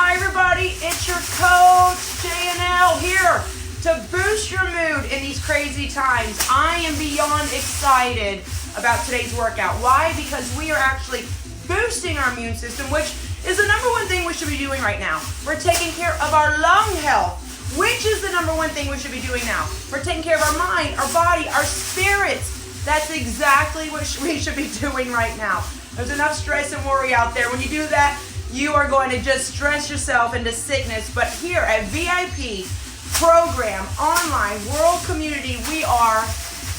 Hi everybody, it's your coach JNL here to boost your mood in these crazy times. I am beyond excited about today's workout. Why? Because we are actually boosting our immune system, which is the number one thing we should be doing right now. We're taking care of our lung health, which is the number one thing we should be doing now. We're taking care of our mind, our body, our spirits. That's exactly what we should be doing right now. There's enough stress and worry out there. When you do that, you are going to just stress yourself into sickness. But here at VIP Program Online World Community, we are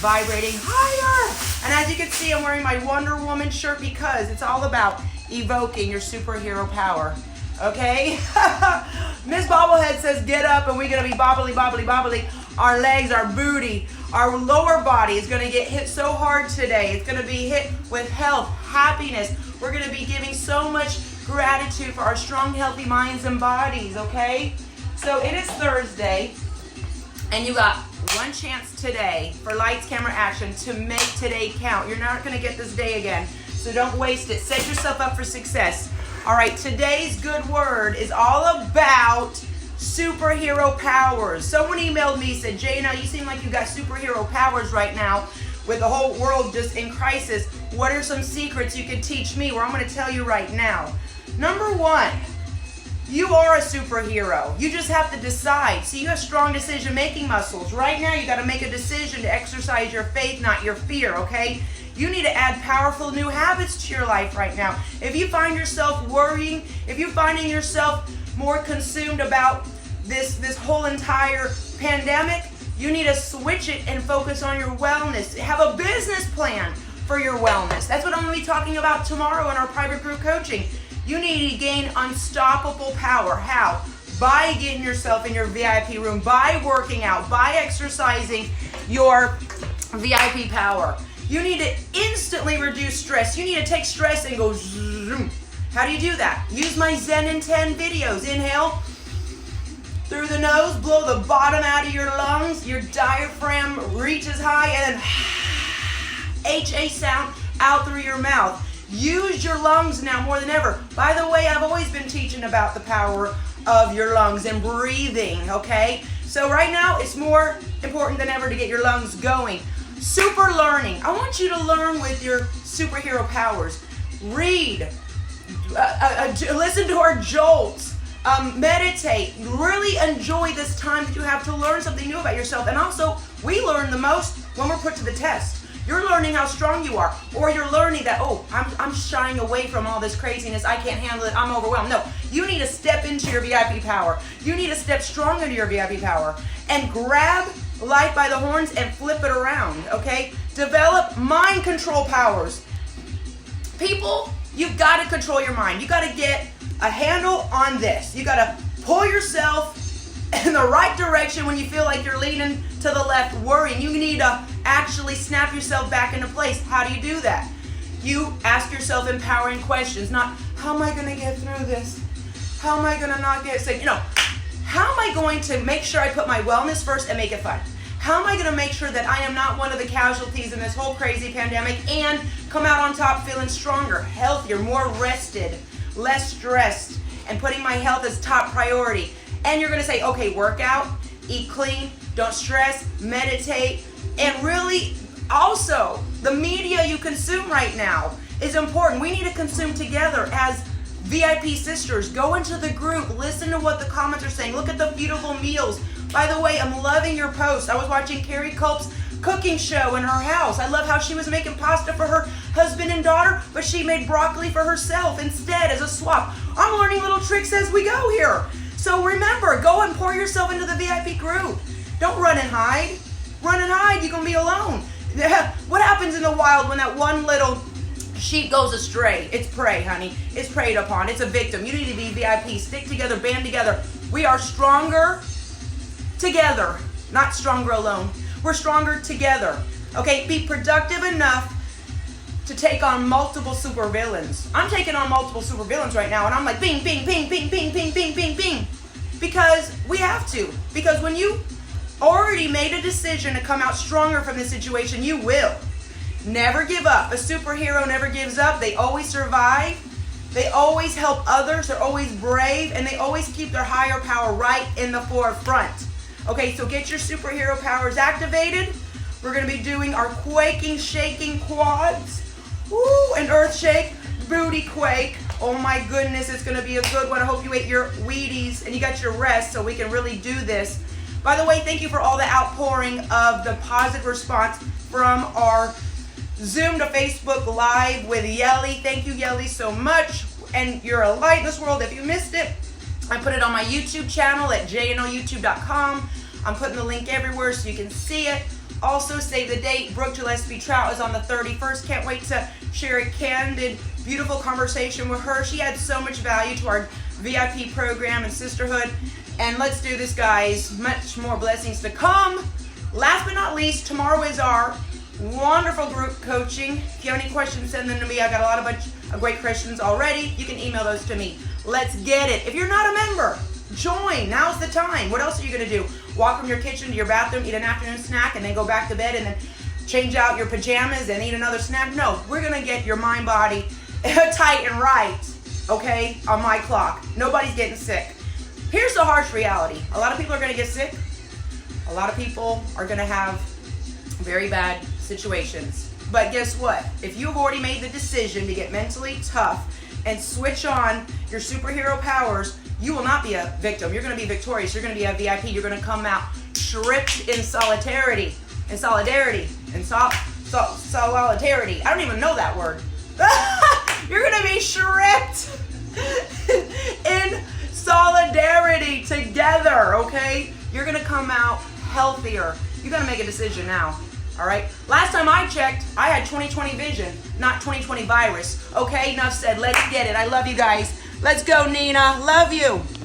vibrating higher. And as you can see, I'm wearing my Wonder Woman shirt because it's all about evoking your superhero power. Okay? Miss Bobblehead says get up, and we're going to be bobbly, bobbly, bobbly. Our legs, our booty, our lower body is going to get hit so hard today. It's going to be hit with health, happiness. We're going to be giving so much gratitude for our strong, healthy minds and bodies, okay? So it is Thursday, and you got one chance today for lights, camera, action to make today count. You're not going to get this day again, so don't waste it. Set yourself up for success. All right, today's good word is all about superhero powers. Someone emailed me, said, Jana, you seem like you got superhero powers right now with the whole world just in crisis. What are some secrets you can teach me? Well, I'm going to tell you right now. Number one, you are a superhero. You just have to decide. See, you have strong decision-making muscles. Right now, you got to make a decision to exercise your faith, not your fear, okay? You need to add powerful new habits to your life right now. If you find yourself worrying, if you're finding yourself more consumed about this whole entire pandemic, you need to switch it and focus on your wellness. Have a business plan for your wellness. That's what I'm going to be talking about tomorrow in our private group coaching. You need to gain unstoppable power. How? By getting yourself in your VIP room, by working out, by exercising your VIP power. You need to instantly reduce stress. You need to take stress and go zoom. How do you do that? Use my Zen in 10 videos. Inhale through the nose, blow the bottom out of your lungs, your diaphragm reaches high, and then HA sound out through your mouth. Use your lungs now more than ever. By the way, I've always been teaching about the power of your lungs and breathing, okay? So right now, it's more important than ever to get your lungs going. Super learning. I want you to learn with your superhero powers. Read. Listen to our JOLTs. Meditate. Really enjoy this time that you have to learn something new about yourself. And also, we learn the most when we're put to the test. You're learning how strong you are, or you're learning that, oh, I'm shying away from all this craziness. I can't handle it. I'm overwhelmed. No, you need to step into your VIP power. You need to step strong into your VIP power and grab life by the horns and flip it around, okay? Develop mind control powers. People, you've got to control your mind. You got to get a handle on this. You got to pull yourself in the right direction when you feel like you're leaning to the left, worrying. You need to actually snap yourself back into place. How do you do that? You ask yourself empowering questions, not how am I going to get through this? How am I going to not get sick? How am I going to make sure I put my wellness first and make it fun? How am I going to make sure that I am not one of the casualties in this whole crazy pandemic and come out on top feeling stronger, healthier, more rested, less stressed, and putting my health as top priority? And you're going to say, okay, work out, eat clean, don't stress, meditate, and really also the media you consume right now is important. We need to consume together as VIP sisters. Go into the group, listen to what the comments are saying, look at the beautiful meals. By the way, I'm loving your post. I was watching Carrie Culp's cooking show in her house. I love how she was making pasta for her husband and daughter, but she made broccoli for herself instead as a swap. I'm learning little tricks as we go here. So remember, go and pour yourself into the VIP group. Don't run and hide. Run and hide, you're going to be alone. What happens in the wild when that one little sheep goes astray? It's prey, honey. It's preyed upon. It's a victim. You need to be VIP. Stick together, band together. We are stronger together, not stronger alone. We're stronger together. Okay, be productive enough to take on multiple supervillains. I'm taking on multiple supervillains right now, and I'm like, bing, bing, bing, bing, bing, bing, bing, bing, bing. Because we have to. Because when you already made a decision to come out stronger from this situation, you will. Never give up. A superhero never gives up. They always survive. They always help others. They're always brave, and they always keep their higher power right in the forefront. Okay, so get your superhero powers activated. We're going to be doing our quaking, shaking quads. Woo, and earth shake, booty quake. Oh my goodness, it's going to be a good one. I hope you ate your Wheaties and you got your rest so we can really do this. By the way, thank you for all the outpouring of the positive response from our Zoom to Facebook Live with Yelly. Thank you, Yelly, so much. And you're a light in this world. If you missed it, I put it on my YouTube channel at jnlyoutube.com. I'm putting the link everywhere so you can see it. Also, save the date. Brooke Gillespie Trout is on the 31st. Can't wait to share a candid, beautiful conversation with her. She adds so much value to our VIP program and sisterhood. And let's do this, guys. Much more blessings to come. Last but not least, tomorrow is our wonderful group coaching. If you have any questions, send them to me. I got a bunch of great questions already. You can email those to me. Let's get it. If you're not a member, join. Now's the time. What else are you going to do? Walk from your kitchen to your bathroom, eat an afternoon snack, and then go back to bed and then change out your pajamas and eat another snack? No, we're going to get your mind, body tight and right, okay, on my clock. Nobody's getting sick. Here's the harsh reality. A lot of people are going to get sick. A lot of people are going to have very bad situations. But guess what? If you've already made the decision to get mentally tough and switch on your superhero powers, you will not be a victim. You're going to be victorious. You're going to be a VIP. You're going to come out shripped in solidarity. I don't even know that word. You're going to be shripped in solidarity together, okay? You're going to come out healthier. You got to make a decision now, all right? Last time I checked, I had 20/20 vision, not 20/20 virus. Okay, enough said. Let's get it. I love you guys. Let's go, Nina. Love you.